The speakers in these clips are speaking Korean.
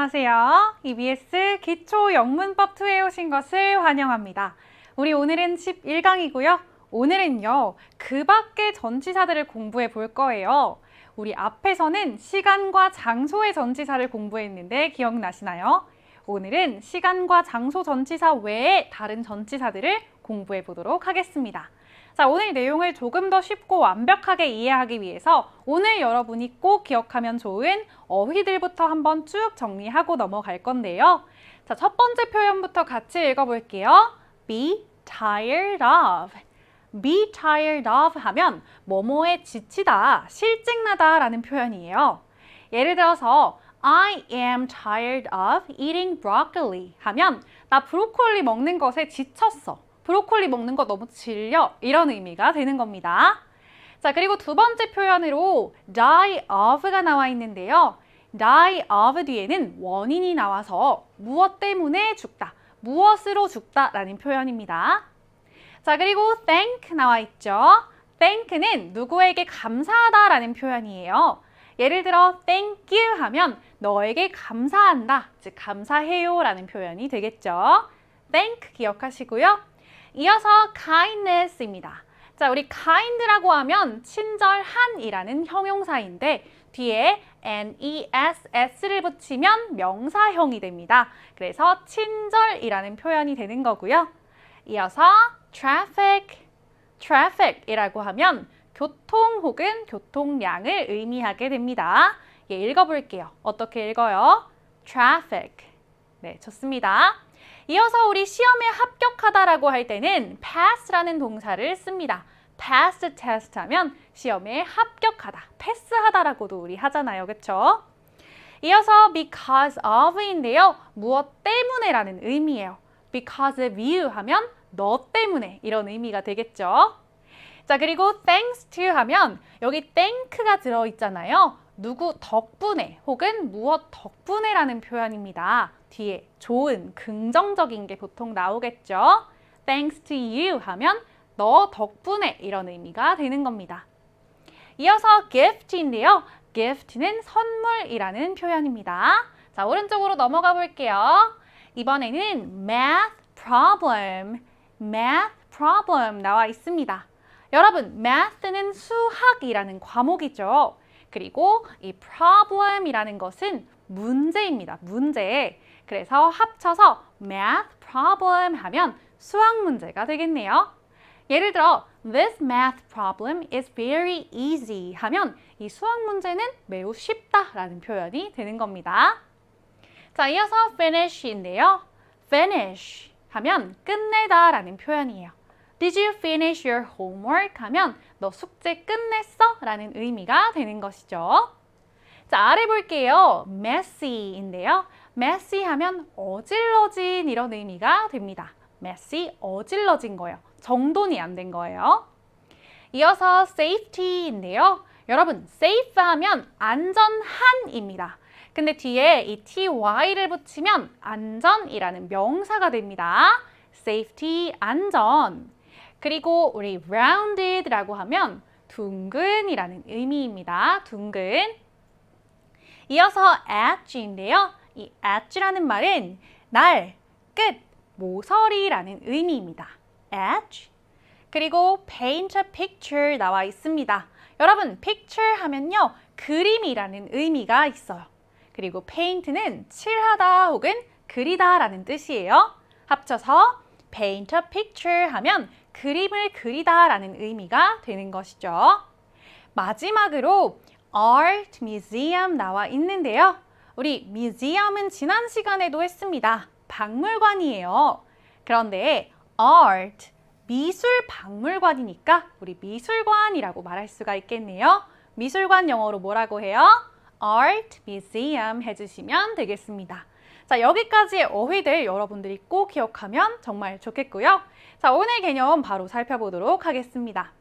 안녕하세요. EBS 기초 영문법 2에 오신 것을 환영합니다. 우리 오늘은 11강이고요. 오늘은요, 그 밖의 전치사들을 공부해 볼 거예요. 우리 앞에서는 시간과 장소의 전치사를 공부했는데 기억나시나요? 오늘은 시간과 장소 전치사 외에 다른 전치사들을 공부해 보도록 하겠습니다. 자, 오늘 내용을 조금 더 쉽고 완벽하게 이해하기 위해서 오늘 여러분이 꼭 기억하면 좋은 어휘들부터 한번 쭉 정리하고 넘어갈 건데요. 자, 첫 번째 표현부터 같이 읽어볼게요. Be tired of. Be tired of 하면 뭐뭐에 지치다, 실증나다 라는 표현이에요. 예를 들어서 I am tired of eating broccoli 하면 나 브로콜리 먹는 것에 지쳤어. 브로콜리 먹는 거 너무 질려. 이런 의미가 되는 겁니다. 자, 그리고 두 번째 표현으로 die of가 나와 있는데요. die of 뒤에는 원인이 나와서 무엇 때문에 죽다, 무엇으로 죽다 라는 표현입니다. 자, 그리고 thank 나와 있죠. thank는 누구에게 감사하다 라는 표현이에요. 예를 들어 thank you 하면 너에게 감사한다, 즉 감사해요 라는 표현이 되겠죠. thank 기억하시고요. 이어서 kindness입니다. 자, 우리 kind라고 하면 친절한이라는 형용사인데 뒤에 ness를 붙이면 명사형이 됩니다. 그래서 친절이라는 표현이 되는 거고요. 이어서 traffic이라고 하면 교통 혹은 교통량을 의미하게 됩니다. 예, 읽어볼게요. 어떻게 읽어요? traffic. 네, 좋습니다. 이어서 우리 시험에 합격하다라고 할 때는 pass라는 동사를 씁니다. pass the test 하면 시험에 합격하다, 패스하다라고도 우리 하잖아요. 그렇죠? 이어서 because of인데요. 무엇 때문에라는 의미예요. because of you 하면 너 때문에 이런 의미가 되겠죠. 자, 그리고 thanks to 하면 여기 thank가 들어있잖아요. 누구 덕분에 혹은 무엇 덕분에라는 표현입니다. 뒤에 좋은, 긍정적인 게 보통 나오겠죠. Thanks to you 하면 너 덕분에 이런 의미가 되는 겁니다. 이어서 gift인데요. gift는 선물이라는 표현입니다. 자, 오른쪽으로 넘어가 볼게요. 이번에는 math problem 나와 있습니다. 여러분, math는 수학이라는 과목이죠. 그리고 이 problem이라는 것은 문제입니다. 문제. 그래서 합쳐서 math problem 하면 수학 문제가 되겠네요. 예를 들어 This math problem is very easy 하면 이 수학 문제는 매우 쉽다라는 표현이 되는 겁니다. 자, 이어서 finish인데요. finish 하면 끝내다 라는 표현이에요. Did you finish your homework? 하면 너 숙제 끝냈어? 라는 의미가 되는 것이죠. 자, 아래 볼게요. messy인데요. messy 하면 어질러진 이런 의미가 됩니다. messy, 어질러진 거예요. 정돈이 안 된 거예요. 이어서 safety인데요. 여러분, safe 하면 안전한입니다. 근데 뒤에 이 ty를 붙이면 안전이라는 명사가 됩니다. safety, 안전. 그리고 우리 rounded라고 하면 둥근이라는 의미입니다. 둥근. 이어서 edge인데요. 이 edge라는 말은 날, 끝, 모서리라는 의미입니다. edge. 그리고 paint a picture 나와 있습니다. 여러분, picture 하면요, 그림이라는 의미가 있어요. 그리고 paint는 칠하다 혹은 그리다 라는 뜻이에요. 합쳐서 paint a picture 하면 그림을 그리다 라는 의미가 되는 것이죠. 마지막으로 art museum 나와 있는데요. 우리 museum은 지난 시간에도 했습니다. 박물관이에요. 그런데 art, 미술 박물관이니까 우리 미술관이라고 말할 수가 있겠네요. 미술관 영어로 뭐라고 해요? art museum 해주시면 되겠습니다. 자, 여기까지의 어휘들 여러분들이 꼭 기억하면 정말 좋겠고요. 자, 오늘 개념 바로 살펴보도록 하겠습니다.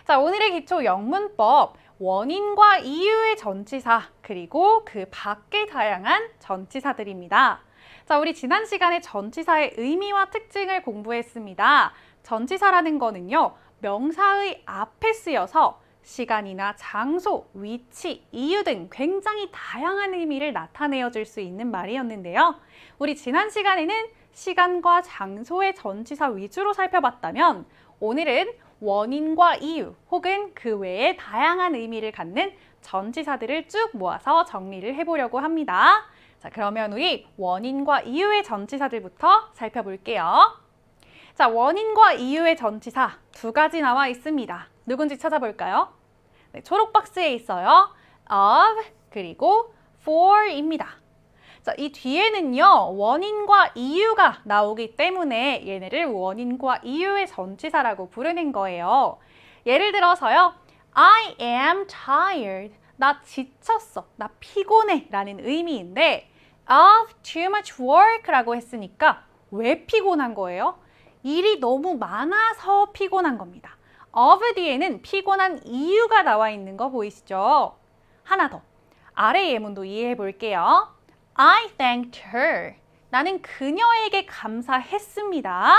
자, 오늘의 기초 영문법, 원인과 이유의 전치사, 그리고 그 밖의 다양한 전치사들입니다. 자, 우리 지난 시간에 전치사의 의미와 특징을 공부했습니다. 전치사라는 거는요, 명사의 앞에 쓰여서 시간이나 장소, 위치, 이유 등 굉장히 다양한 의미를 나타내어 줄 수 있는 말이었는데요. 우리 지난 시간에는 시간과 장소의 전치사 위주로 살펴봤다면 오늘은 원인과 이유 혹은 그 외에 다양한 의미를 갖는 전치사들을 쭉 모아서 정리를 해보려고 합니다. 자, 그러면 우리 원인과 이유의 전치사들부터 살펴볼게요. 자, 원인과 이유의 전치사 두 가지 나와 있습니다. 누군지 찾아볼까요? 네, 초록 박스에 있어요. of 그리고 for입니다. 자, 이 뒤에는요, 원인과 이유가 나오기 때문에 얘네를 원인과 이유의 전치사라고 부르는 거예요. 예를 들어서요, I am tired. 나 지쳤어. 나 피곤해. 라는 의미인데 of too much work라고 했으니까 왜 피곤한 거예요? 일이 너무 많아서 피곤한 겁니다. of 뒤에는 피곤한 이유가 나와 있는 거 보이시죠? 하나 더. 아래 예문도 이해해 볼게요. I thanked her. 나는 그녀에게 감사했습니다.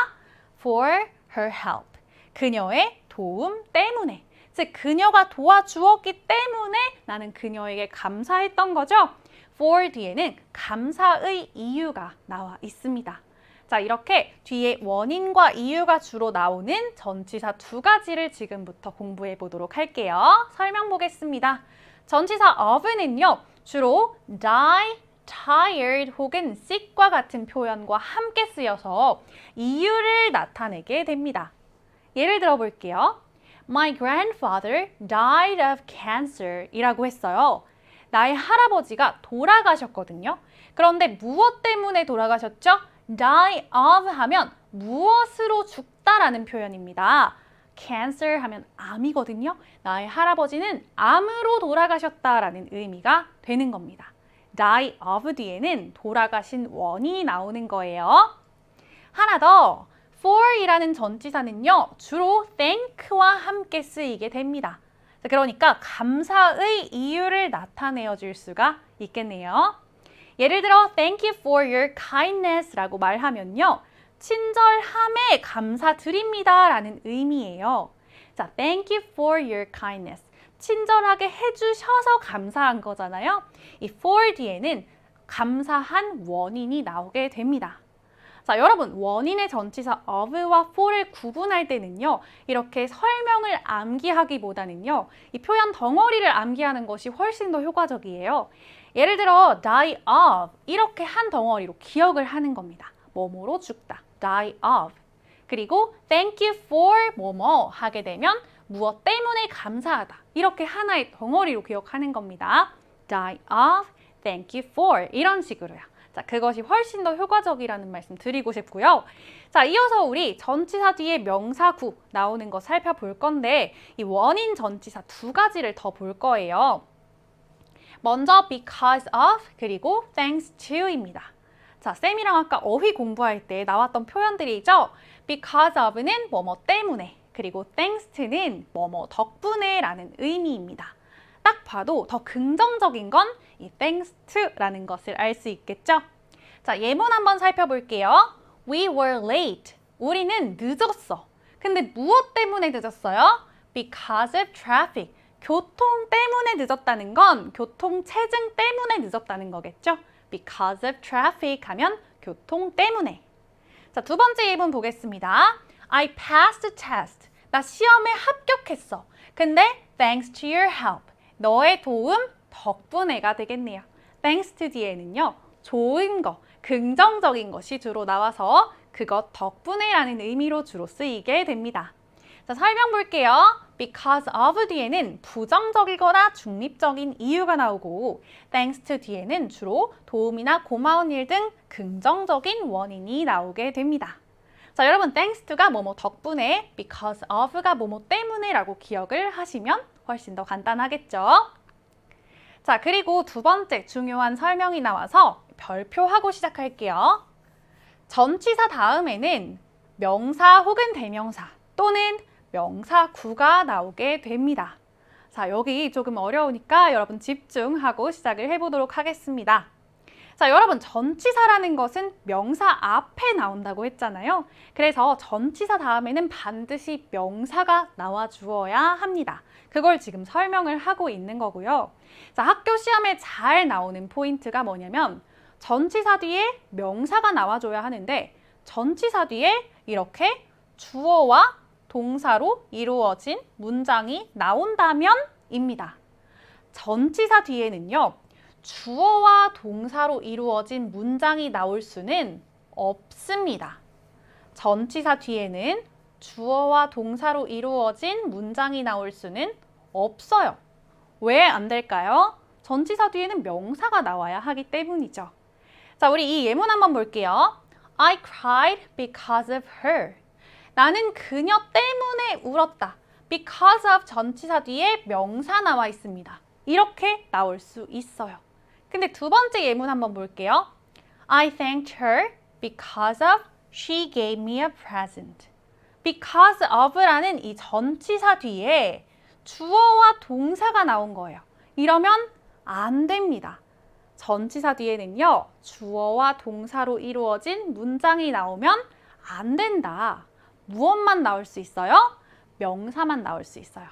For her help. 그녀의 도움 때문에. 즉, 그녀가 도와주었기 때문에 나는 그녀에게 감사했던 거죠. for 뒤에는 감사의 이유가 나와 있습니다. 자, 이렇게 뒤에 원인과 이유가 주로 나오는 전치사 두 가지를 지금부터 공부해 보도록 할게요. 설명 보겠습니다. 전치사 of는요, 주로 die, tired 혹은 sick과 같은 표현과 함께 쓰여서 이유를 나타내게 됩니다. 예를 들어 볼게요. My grandfather died of cancer 이라고 했어요. 나의 할아버지가 돌아가셨거든요. 그런데 무엇 때문에 돌아가셨죠? die of 하면 무엇으로 죽다라는 표현입니다. cancer 하면 암이거든요. 나의 할아버지는 암으로 돌아가셨다라는 의미가 되는 겁니다. die of 뒤에는 돌아가신 원인이 나오는 거예요. 하나 더, for이라는 전치사는요, 주로 thank와 함께 쓰이게 됩니다. 그러니까 감사의 이유를 나타내어 줄 수가 있겠네요. 예를 들어 thank you for your kindness 라고 말하면요, 친절함에 감사드립니다 라는 의미예요. 자, thank you for your kindness. 친절하게 해주셔서 감사한 거잖아요. 이 for 뒤에는 감사한 원인이 나오게 됩니다. 자, 여러분, 원인의 전치사 of와 for를 구분할 때는요, 이렇게 설명을 암기하기보다는요, 이 표현 덩어리를 암기하는 것이 훨씬 더 효과적이에요. 예를 들어 die of 이렇게 한 덩어리로 기억을 하는 겁니다. 뭐뭐로 죽다, die of. 그리고 thank you for 뭐뭐 하게 되면 무엇 때문에 감사하다. 이렇게 하나의 덩어리로 기억하는 겁니다. die of, thank you for 이런 식으로요. 자, 그것이 훨씬 더 효과적이라는 말씀 드리고 싶고요. 자, 이어서 우리 전치사 뒤에 명사구 나오는 거 살펴볼 건데 이 원인 전치사 두 가지를 더 볼 거예요. 먼저 because of 그리고 thanks to입니다. 자, 쌤이랑 아까 어휘 공부할 때 나왔던 표현들이죠. because of는 뭐뭐 때문에 그리고 thanks to는 뭐뭐 덕분에 라는 의미입니다. 딱 봐도 더 긍정적인 건 이 thanks to라는 것을 알 수 있겠죠? 자, 예문 한번 살펴볼게요. We were late. 우리는 늦었어. 근데 무엇 때문에 늦었어요? Because of traffic. 교통 때문에 늦었다는 건 교통체증 때문에 늦었다는 거겠죠? Because of traffic 하면 교통 때문에. 자, 두 번째 예문 보겠습니다. I passed the test. 나 시험에 합격했어. 근데 thanks to your help. 너의 도움 덕분에가 되겠네요. thanks to 뒤에는요, 좋은 거, 긍정적인 것이 주로 나와서 그것 덕분에라는 의미로 주로 쓰이게 됩니다. 자, 설명 볼게요. because of 뒤에는 부정적이거나 중립적인 이유가 나오고 thanks to 뒤에는 주로 도움이나 고마운 일 등 긍정적인 원인이 나오게 됩니다. 자, 여러분, thanks to가 뭐뭐 덕분에, because of가 뭐뭐 때문에 라고 기억을 하시면 훨씬 더 간단하겠죠? 자, 그리고 두 번째 중요한 설명이 나와서 별표하고 시작할게요. 전치사 다음에는 명사 혹은 대명사 또는 명사구가 나오게 됩니다. 자, 여기 조금 어려우니까 여러분 집중하고 시작을 해보도록 하겠습니다. 자, 여러분 전치사라는 것은 명사 앞에 나온다고 했잖아요. 그래서 전치사 다음에는 반드시 명사가 나와 주어야 합니다. 그걸 지금 설명을 하고 있는 거고요. 자, 학교 시험에 잘 나오는 포인트가 뭐냐면 전치사 뒤에 명사가 나와줘야 하는데 전치사 뒤에 이렇게 주어와 동사로 이루어진 문장이 나온다면입니다. 전치사 뒤에는요. 주어와 동사로 이루어진 문장이 나올 수는 없습니다. 전치사 뒤에는 주어와 동사로 이루어진 문장이 나올 수는 없어요. 왜 안 될까요? 전치사 뒤에는 명사가 나와야 하기 때문이죠. 자, 우리 이 예문 한번 볼게요. I cried because of her. 나는 그녀 때문에 울었다. Because of 전치사 뒤에 명사 나와 있습니다. 이렇게 나올 수 있어요. 근데 두 번째 예문 한번 볼게요. I thanked her because of she gave me a present. Because of라는 이 전치사 뒤에 주어와 동사가 나온 거예요. 이러면 안 됩니다. 전치사 뒤에는요, 주어와 동사로 이루어진 문장이 나오면 안 된다. 무엇만 나올 수 있어요? 명사만 나올 수 있어요.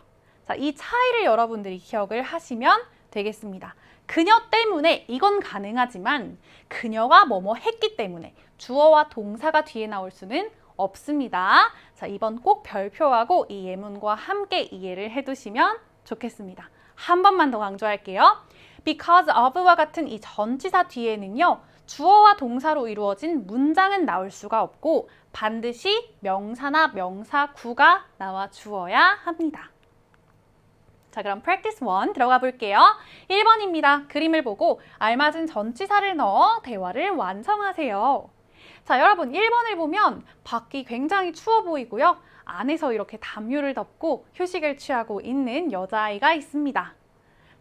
자, 이 차이를 여러분들이 기억을 하시면 되겠습니다. 그녀 때문에 이건 가능하지만 그녀가 뭐뭐 했기 때문에 주어와 동사가 뒤에 나올 수는 없습니다. 자, 이번 꼭 별표하고 이 예문과 함께 이해를 해두시면 좋겠습니다. 한 번만 더 강조할게요. Because of와 같은 이 전치사 뒤에는요. 주어와 동사로 이루어진 문장은 나올 수가 없고 반드시 명사나 명사구가 나와 주어야 합니다. 자, 그럼 practice 1 들어가 볼게요. 1번입니다. 그림을 보고 알맞은 전치사를 넣어 대화를 완성하세요. 자, 여러분 1번을 보면 밖이 굉장히 추워 보이고요. 안에서 이렇게 담요를 덮고 휴식을 취하고 있는 여자아이가 있습니다.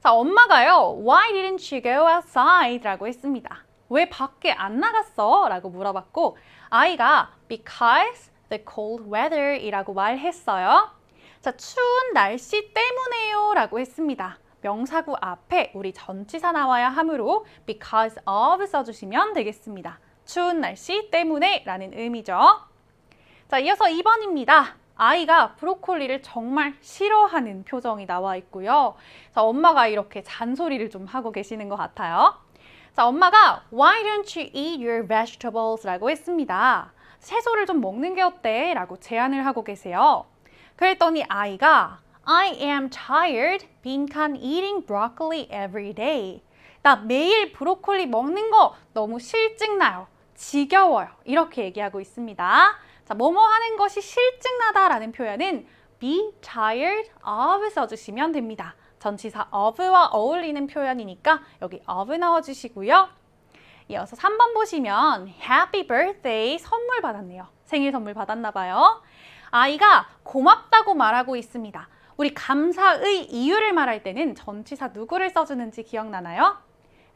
자, 엄마가요. Why didn't you go outside? 라고 했습니다. 왜 밖에 안 나갔어? 라고 물어봤고 아이가 because the cold weather 이라고 말했어요. 자, 추운 날씨 때문에요 라고 했습니다. 명사구 앞에 우리 전치사 나와야 하므로 because of 써주시면 되겠습니다. 추운 날씨 때문에 라는 의미죠. 자, 이어서 2번입니다. 아이가 브로콜리를 정말 싫어하는 표정이 나와 있고요. 자, 엄마가 이렇게 잔소리를 좀 하고 계시는 것 같아요. 자, 엄마가 Why don't you eat your vegetables? 라고 했습니다. 채소를 좀 먹는 게 어때? 라고 제안을 하고 계세요. 그랬더니 아이가 I am tired 빈칸 eating broccoli every day. 나 매일 브로콜리 먹는 거 너무 실증나요. 지겨워요. 이렇게 얘기하고 있습니다. 자, 뭐뭐 하는 것이 실증나다라는 표현은 be tired of 써주시면 됩니다. 전치사 of와 어울리는 표현이니까 여기 of 넣어주시고요. 이어서 3번 보시면 Happy birthday 선물 받았네요. 생일 선물 받았나 봐요. 아이가 고맙다고 말하고 있습니다. 우리 감사의 이유를 말할 때는 전치사 누구를 써주는지 기억나나요?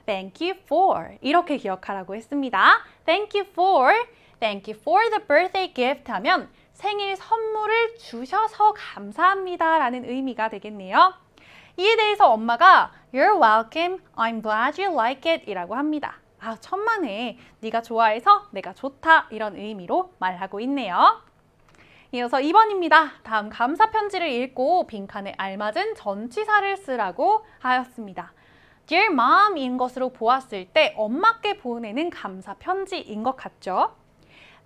Thank you for 이렇게 기억하라고 했습니다. Thank you for the birthday gift 하면 생일 선물을 주셔서 감사합니다 라는 의미가 되겠네요. 이에 대해서 엄마가 You're welcome, I'm glad you like it 이라고 합니다. 아, 천만에 네가 좋아해서 내가 좋다 이런 의미로 말하고 있네요. 이어서 2번입니다. 다음 감사 편지를 읽고 빈칸에 알맞은 전치사를 쓰라고 하였습니다. Dear Mom인 것으로 보았을 때 엄마께 보내는 감사 편지인 것 같죠?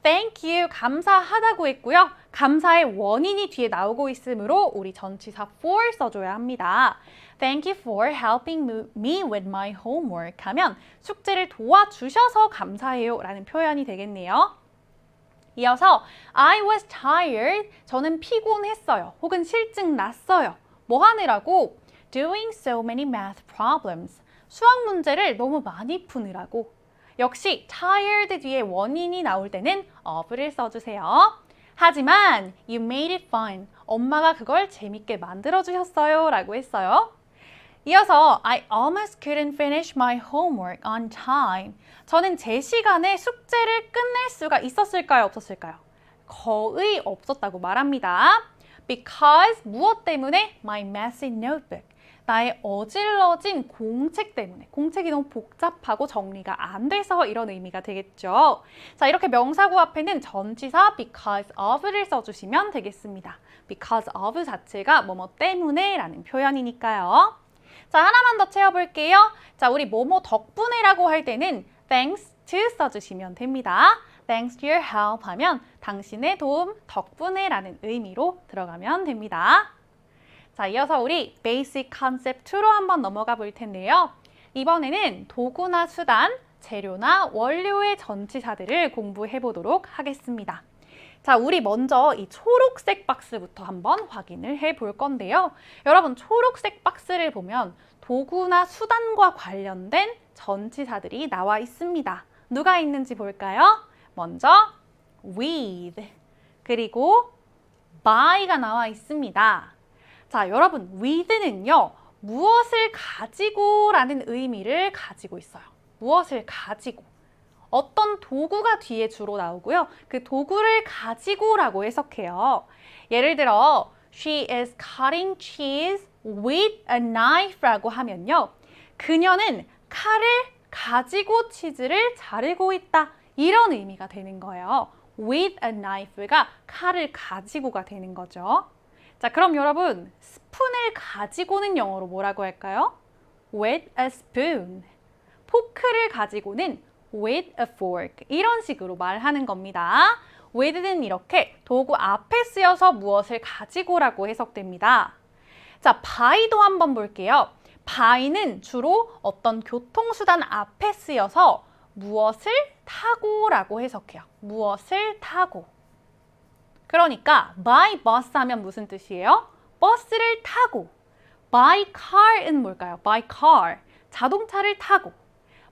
Thank you, 감사하다고 했고요. 감사의 원인이 뒤에 나오고 있으므로 우리 전치사 for 써줘야 합니다. Thank you for helping me with my homework 하면 숙제를 도와주셔서 감사해요 라는 표현이 되겠네요. 이어서 I was tired, 저는 피곤했어요. 혹은 실증 났어요. 뭐 하느라고? Doing so many math problems, 수학 문제를 너무 많이 푸느라고. 역시 tired 뒤에 원인이 나올 때는 of를 써주세요. 하지만 you made it fun, 엄마가 그걸 재밌게 만들어주셨어요 라고 했어요. 이어서 I almost couldn't finish my homework on time. 저는 제 시간에 숙제를 끝낼 수가 있었을까요? 없었을까요? 거의 없었다고 말합니다. Because 무엇 때문에? My messy notebook. 나의 어질러진 공책 때문에 공책이 너무 복잡하고 정리가 안 돼서 이런 의미가 되겠죠. 자, 이렇게 명사구 앞에는 전치사 because of를 써주시면 되겠습니다. because of 자체가 뭐뭐 때문에 라는 표현이니까요. 자, 하나만 더 채워볼게요. 자, 우리 뭐뭐 덕분에라고 할 때는 thanks to 써주시면 됩니다. Thanks to your help 하면 당신의 도움 덕분에 라는 의미로 들어가면 됩니다. 자, 이어서 우리 Basic Concept 2로 한번 넘어가 볼 텐데요. 이번에는 도구나 수단, 재료나 원료의 전치사들을 공부해 보도록 하겠습니다. 자, 우리 먼저 이 초록색 박스부터 한번 확인을 해 볼 건데요. 여러분, 초록색 박스를 보면 도구나 수단과 관련된 전치사들이 나와 있습니다. 누가 있는지 볼까요? 먼저 with, 그리고 by가 나와 있습니다. 자, 여러분, with는요, 무엇을 가지고 라는 의미를 가지고 있어요. 무엇을 가지고. 어떤 도구가 뒤에 주로 나오고요. 그 도구를 가지고 라고 해석해요. 예를 들어, she is cutting cheese with a knife 라고 하면요. 그녀는 칼을 가지고 치즈를 자르고 있다. 이런 의미가 되는 거예요. with a knife가 칼을 가지고가 되는 거죠. 자, 그럼 여러분, 스푼을 가지고는 영어로 뭐라고 할까요? with a spoon. 포크를 가지고는 with a fork. 이런 식으로 말하는 겁니다. with는 이렇게 도구 앞에 쓰여서 무엇을 가지고라고 해석됩니다. 자, by도 한번 볼게요. by는 주로 어떤 교통수단 앞에 쓰여서 무엇을 타고라고 해석해요. 무엇을 타고. 그러니까 by bus 하면 무슨 뜻이에요? 버스를 타고. by car은 뭘까요? by car, 자동차를 타고.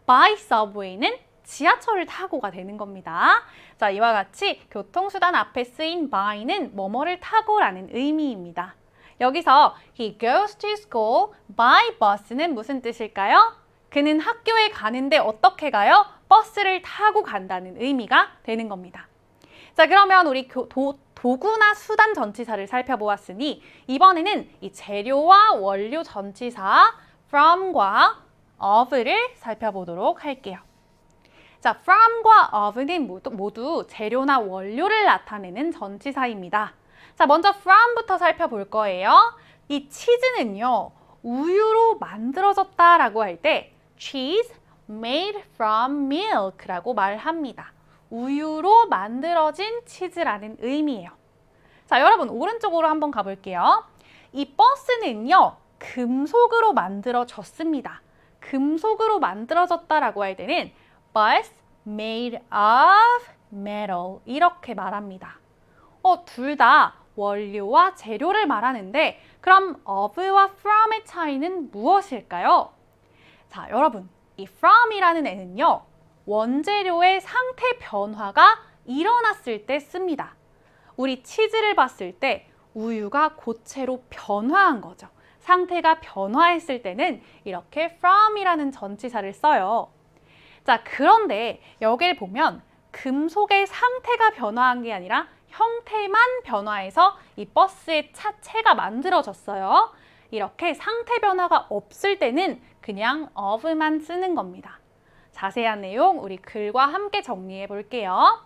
by subway는 지하철을 타고가 되는 겁니다. 자, 이와 같이 교통수단 앞에 쓰인 by는 뭐뭐를 타고라는 의미입니다. 여기서 he goes to school by bus는 무슨 뜻일까요? 그는 학교에 가는데 어떻게 가요? 버스를 타고 간다는 의미가 되는 겁니다. 자, 그러면 우리 도구나 수단 전치사를 살펴보았으니 이번에는 이 재료와 원료 전치사 from과 of를 살펴보도록 할게요. 자, from과 of는 모두 재료나 원료를 나타내는 전치사입니다. 자, 먼저 from부터 살펴볼 거예요. 이 치즈는요, 우유로 만들어졌다라고 할 때 cheese made from milk라고 말합니다. 우유로 만들어진 치즈라는 의미예요. 자, 여러분, 오른쪽으로 한번 가볼게요. 이 버스는요, 금속으로 만들어졌습니다. 금속으로 만들어졌다라고 할 때는 bus made of metal 이렇게 말합니다. 둘 다 원료와 재료를 말하는데 그럼 of와 from의 차이는 무엇일까요? 자, 여러분, 이 from이라는 애는요, 원재료의 상태 변화가 일어났을 때 씁니다. 우리 치즈를 봤을 때 우유가 고체로 변화한 거죠. 상태가 변화했을 때는 이렇게 from이라는 전치사를 써요. 자, 그런데 여기를 보면 금속의 상태가 변화한 게 아니라 형태만 변화해서 이 버스의 차체가 만들어졌어요. 이렇게 상태 변화가 없을 때는 그냥 of만 쓰는 겁니다. 자세한 내용 우리 글과 함께 정리해 볼게요.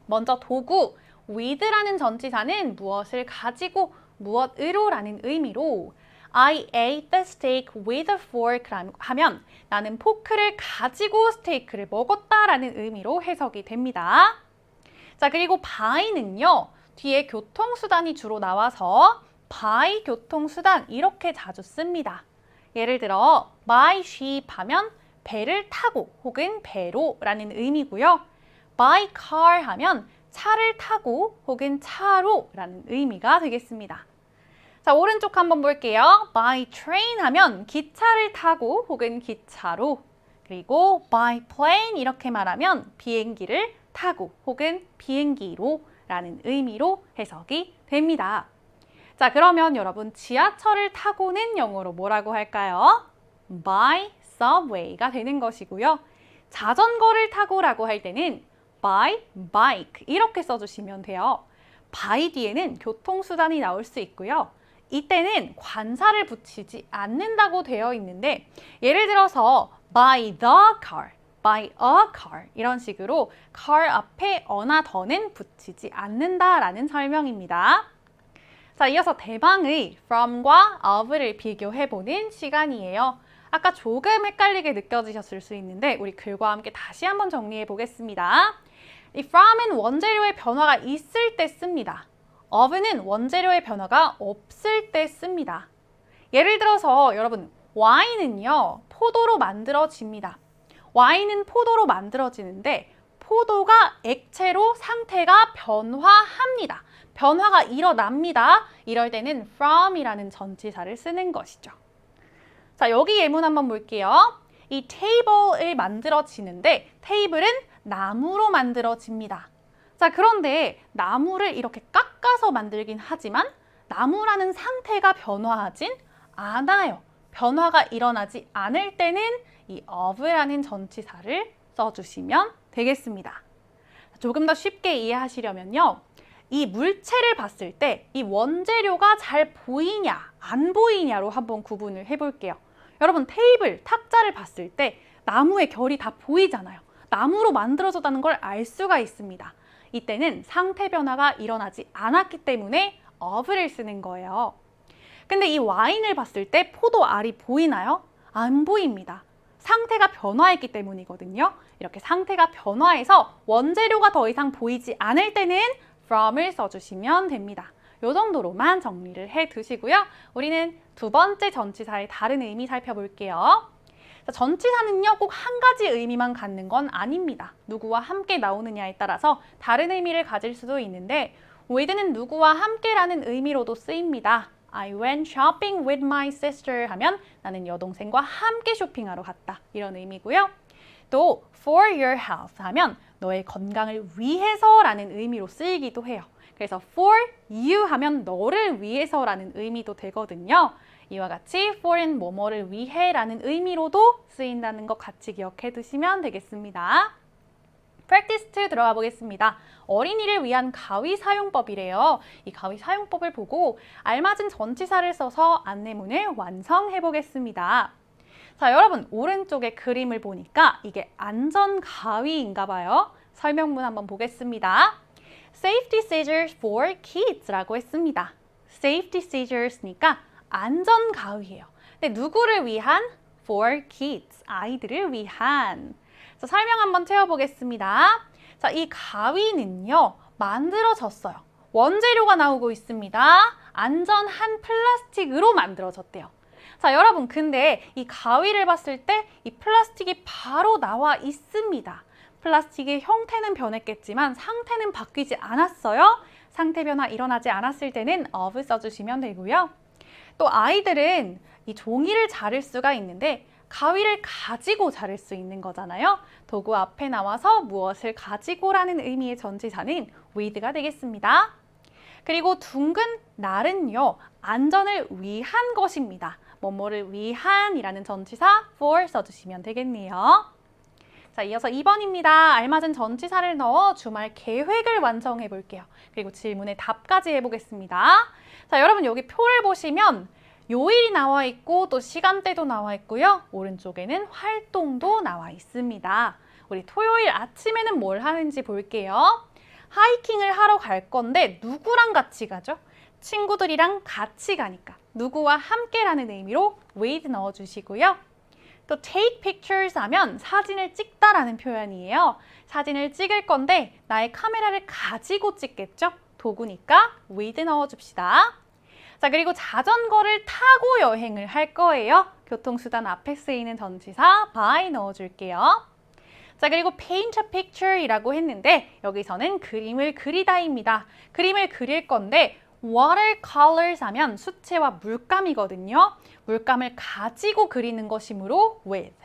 먼저 도구, with라는 전치사는 무엇을 가지고 무엇으로 라는 의미로 I ate the steak with a fork 하면 나는 포크를 가지고 스테이크를 먹었다라는 의미로 해석이 됩니다. 자, 그리고 by는요, 뒤에 교통수단이 주로 나와서 by 교통수단 이렇게 자주 씁니다. 예를 들어 by ship 하면 배를 타고 혹은 배로 라는 의미고요. by car 하면 차를 타고 혹은 차로 라는 의미가 되겠습니다. 자, 오른쪽 한번 볼게요. by train 하면 기차를 타고 혹은 기차로, 그리고 by plane 이렇게 말하면 비행기를 타고 혹은 비행기로 라는 의미로 해석이 됩니다. 자, 그러면 여러분 지하철을 타고는 영어로 뭐라고 할까요? by subway가 되는 것이고요. 자전거를 타고라고 할 때는 by bike 이렇게 써주시면 돼요. by 뒤에는 교통수단이 나올 수 있고요. 이때는 관사를 붙이지 않는다고 되어 있는데 예를 들어서 by the car, by a car 이런 식으로 car 앞에 어나 더는 붙이지 않는다라는 설명입니다. 자, 이어서 대방의 from과 of를 비교해보는 시간이에요. 아까 조금 헷갈리게 느껴지셨을 수 있는데 우리 글과 함께 다시 한번 정리해 보겠습니다. 이 from은 원재료의 변화가 있을 때 씁니다. of는 원재료의 변화가 없을 때 씁니다. 예를 들어서 여러분 와인은요 포도로 만들어집니다. 와인은 포도로 만들어지는데 포도가 액체로 상태가 변화합니다. 변화가 일어납니다. 이럴 때는 from이라는 전치사를 쓰는 것이죠. 자, 여기 예문 한번 볼게요. 이 table을 만들어지는데 테이블은 나무로 만들어집니다. 자, 그런데 나무를 이렇게 깎아서 만들긴 하지만 나무라는 상태가 변화하진 않아요. 변화가 일어나지 않을 때는 이 of라는 전치사를 써주시면 되겠습니다. 조금 더 쉽게 이해하시려면요. 이 물체를 봤을 때 이 원재료가 잘 보이냐, 안 보이냐로 한번 구분을 해볼게요. 여러분 테이블, 탁자를 봤을 때 나무의 결이 다 보이잖아요. 나무로 만들어졌다는 걸 알 수가 있습니다. 이때는 상태 변화가 일어나지 않았기 때문에 of를 쓰는 거예요. 근데 이 와인을 봤을 때 포도 알이 보이나요? 안 보입니다. 상태가 변화했기 때문이거든요. 이렇게 상태가 변화해서 원재료가 더 이상 보이지 않을 때는 from을 써주시면 됩니다. 이 정도로만 정리를 해두시고요. 우리는 두 번째 전치사의 다른 의미 살펴볼게요. 전치사는요, 꼭 한 가지 의미만 갖는 건 아닙니다. 누구와 함께 나오느냐에 따라서 다른 의미를 가질 수도 있는데 with는 누구와 함께라는 의미로도 쓰입니다. I went shopping with my sister 하면 나는 여동생과 함께 쇼핑하러 갔다. 이런 의미고요. 또 for your health 하면 너의 건강을 위해서라는 의미로 쓰이기도 해요. 그래서 for you 하면 너를 위해서라는 의미도 되거든요. 이와 같이 for는 뭐뭐를 위해라는 의미로도 쓰인다는 것 같이 기억해 두시면 되겠습니다. practice 2 들어가 보겠습니다. 어린이를 위한 가위 사용법이래요. 이 가위 사용법을 보고 알맞은 전치사를 써서 안내문을 완성해 보겠습니다. 자, 여러분 오른쪽에 그림을 보니까 이게 안전 가위인가 봐요. 설명문 한번 보겠습니다. Safety scissors for kids라고 했습니다. Safety scissors니까 안전 가위예요. 근데 누구를 위한? For kids, 아이들을 위한. 자, 설명 한번 채워보겠습니다. 자, 이 가위는요, 만들어졌어요. 원재료가 나오고 있습니다. 안전한 플라스틱으로 만들어졌대요. 자, 여러분, 근데 이 가위를 봤을 때 이 플라스틱이 바로 나와 있습니다. 플라스틱의 형태는 변했겠지만 상태는 바뀌지 않았어요. 상태 변화 일어나지 않았을 때는 of 써주시면 되고요. 또 아이들은 이 종이를 자를 수가 있는데 가위를 가지고 자를 수 있는 거잖아요. 도구 앞에 나와서 무엇을 가지고라는 의미의 전치사는 with가 되겠습니다. 그리고 둥근 날은요, 안전을 위한 것입니다. 뭐뭐를 위한이라는 전치사 for 써주시면 되겠네요. 자, 이어서 2번입니다. 알맞은 전치사를 넣어 주말 계획을 완성해 볼게요. 그리고 질문에 답까지 해보겠습니다. 자, 여러분 여기 표를 보시면 요일이 나와 있고 또 시간대도 나와 있고요. 오른쪽에는 활동도 나와 있습니다. 우리 토요일 아침에는 뭘 하는지 볼게요. 하이킹을 하러 갈 건데 누구랑 같이 가죠? 친구들이랑 같이 가니까 누구와 함께라는 의미로 with 넣어주시고요. 또 take pictures 하면 사진을 찍다라는 표현이에요. 사진을 찍을 건데 나의 카메라를 가지고 찍겠죠? 도구니까 with 넣어줍시다. 자, 그리고 자전거를 타고 여행을 할 거예요. 교통수단 앞에 쓰이는 전치사 by 넣어줄게요. 자, 그리고 paint a picture이라고 했는데 여기서는 그림을 그리다입니다. 그림을 그릴 건데 watercolors 하면 수채화 물감이거든요. 물감을 가지고 그리는 것이므로 with.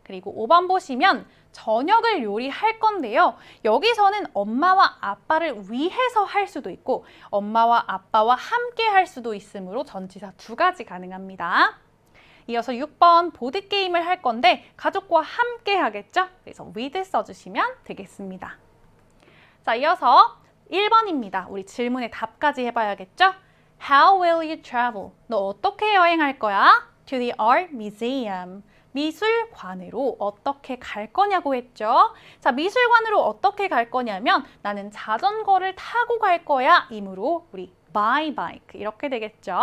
그리고 5번 보시면 저녁을 요리할 건데요. 여기서는 엄마와 아빠를 위해서 할 수도 있고 엄마와 아빠와 함께 할 수도 있으므로 전치사 두 가지 가능합니다. 이어서 6번 보드게임을 할 건데 가족과 함께 하겠죠? 그래서 with 써주시면 되겠습니다. 자, 이어서 1번입니다. 우리 질문에 답까지 해봐야겠죠? How will you travel? 너 어떻게 여행할 거야? To the art museum. 미술관으로 어떻게 갈 거냐고 했죠. 자, 미술관으로 어떻게 갈 거냐면 나는 자전거를 타고 갈 거야. 이므로 우리 by bike 이렇게 되겠죠.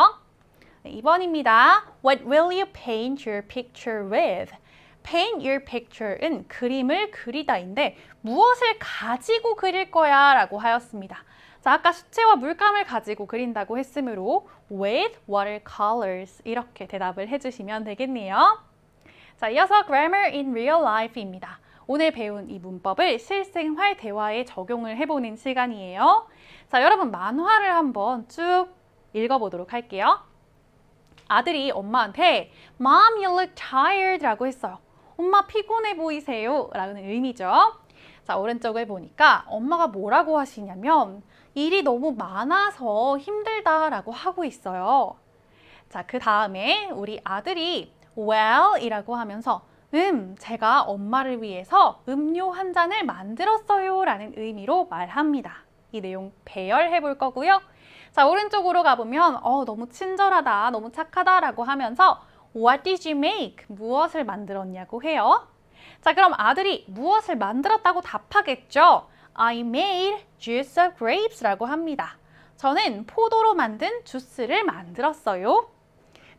네, 2번입니다. What will you paint your picture with? Paint your picture은 그림을 그리다인데 무엇을 가지고 그릴 거야 라고 하였습니다. 자, 아까 수채화 물감을 가지고 그린다고 했으므로 with watercolors 이렇게 대답을 해주시면 되겠네요. 자, 이어서 grammar in real life입니다. 오늘 배운 이 문법을 실생활 대화에 적용을 해보는 시간이에요. 자, 여러분 만화를 한번 쭉 읽어보도록 할게요. 아들이 엄마한테 Mom, you look tired 라고 했어요. 엄마 피곤해 보이세요 라는 의미죠. 자, 오른쪽을 보니까 엄마가 뭐라고 하시냐면 일이 너무 많아서 힘들다 라고 하고 있어요. 자, 그 다음에 우리 아들이 well 이라고 하면서 제가 엄마를 위해서 음료 한 잔을 만들었어요 라는 의미로 말합니다. 이 내용 배열해 볼 거고요. 자, 오른쪽으로 가보면 너무 친절하다, 너무 착하다 라고 하면서 What did you make? 무엇을 만들었냐고 해요. 자, 그럼 아들이 무엇을 만들었다고 답하겠죠. I made juice of grapes 라고 합니다. 저는 포도로 만든 주스를 만들었어요.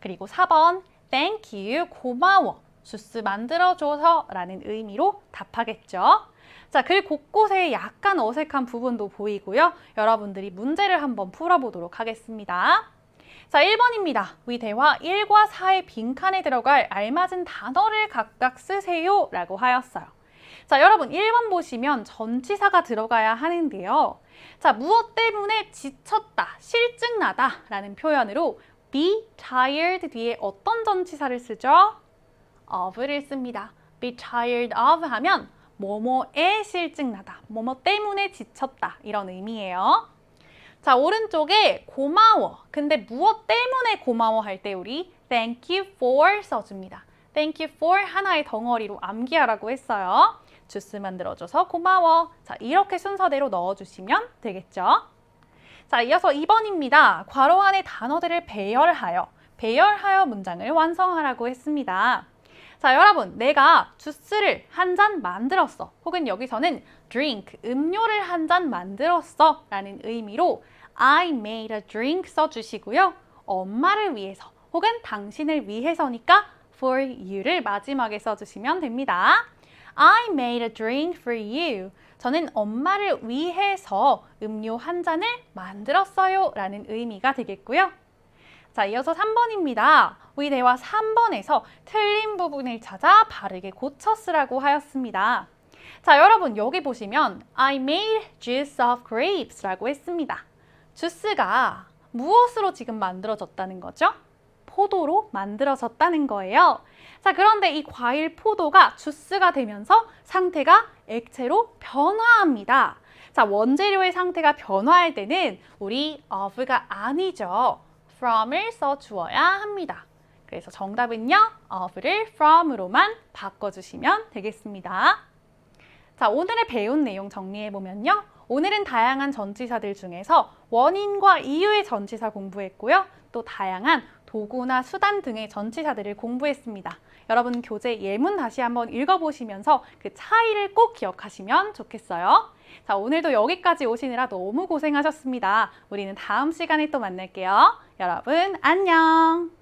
그리고 4번 Thank you, 고마워. 주스 만들어줘서 라는 의미로 답하겠죠. 자, 글 곳곳에 약간 어색한 부분도 보이고요. 여러분들이 문제를 한번 풀어보도록 하겠습니다. 자, 1번입니다. 위 대화 1과 4의 빈칸에 들어갈 알맞은 단어를 각각 쓰세요 라고 하였어요. 자, 여러분 1번 보시면 전치사가 들어가야 하는데요. 자, 무엇 때문에 지쳤다, 실증나다 라는 표현으로 be tired 뒤에 어떤 전치사를 쓰죠? of를 씁니다. be tired of 하면 뭐뭐에 실증나다, 뭐뭐 때문에 지쳤다 이런 의미예요. 자, 오른쪽에 고마워. 근데 무엇 때문에 고마워 할 때 우리 thank you for 써줍니다. thank you for 하나의 덩어리로 암기하라고 했어요. 주스 만들어줘서 고마워. 자, 이렇게 순서대로 넣어주시면 되겠죠. 자, 이어서 2번입니다. 괄호 안에 단어들을 배열하여 문장을 완성하라고 했습니다. 자, 여러분, 내가 주스를 한 잔 만들었어. 혹은 여기서는 drink, 음료를 한 잔 만들었어 라는 의미로 I made a drink 써주시고요. 엄마를 위해서 혹은 당신을 위해서니까 for you를 마지막에 써주시면 됩니다. I made a drink for you. 저는 엄마를 위해서 음료 한 잔을 만들었어요 라는 의미가 되겠고요. 자, 이어서 3번입니다. 우리 대화 3번에서 틀린 부분을 찾아 바르게 고쳐 쓰라고 하였습니다. 자, 여러분 여기 보시면 I made juice of grapes 라고 했습니다. 주스가 무엇으로 지금 만들어졌다는 거죠? 포도로 만들어졌다는 거예요. 자, 그런데 이 과일 포도가 주스가 되면서 상태가 액체로 변화합니다. 자, 원재료의 상태가 변화할 때는 우리 of가 아니죠. from을 써주어야 합니다. 그래서 정답은요, of를 from으로만 바꿔주시면 되겠습니다. 자, 오늘의 배운 내용 정리해보면요. 오늘은 다양한 전치사들 중에서 원인과 이유의 전치사 공부했고요. 또 다양한 도구나 수단 등의 전치사들을 공부했습니다. 여러분 교재 예문 다시 한번 읽어보시면서 그 차이를 꼭 기억하시면 좋겠어요. 자, 오늘도 여기까지 오시느라 너무 고생하셨습니다. 우리는 다음 시간에 또 만날게요. 여러분 안녕!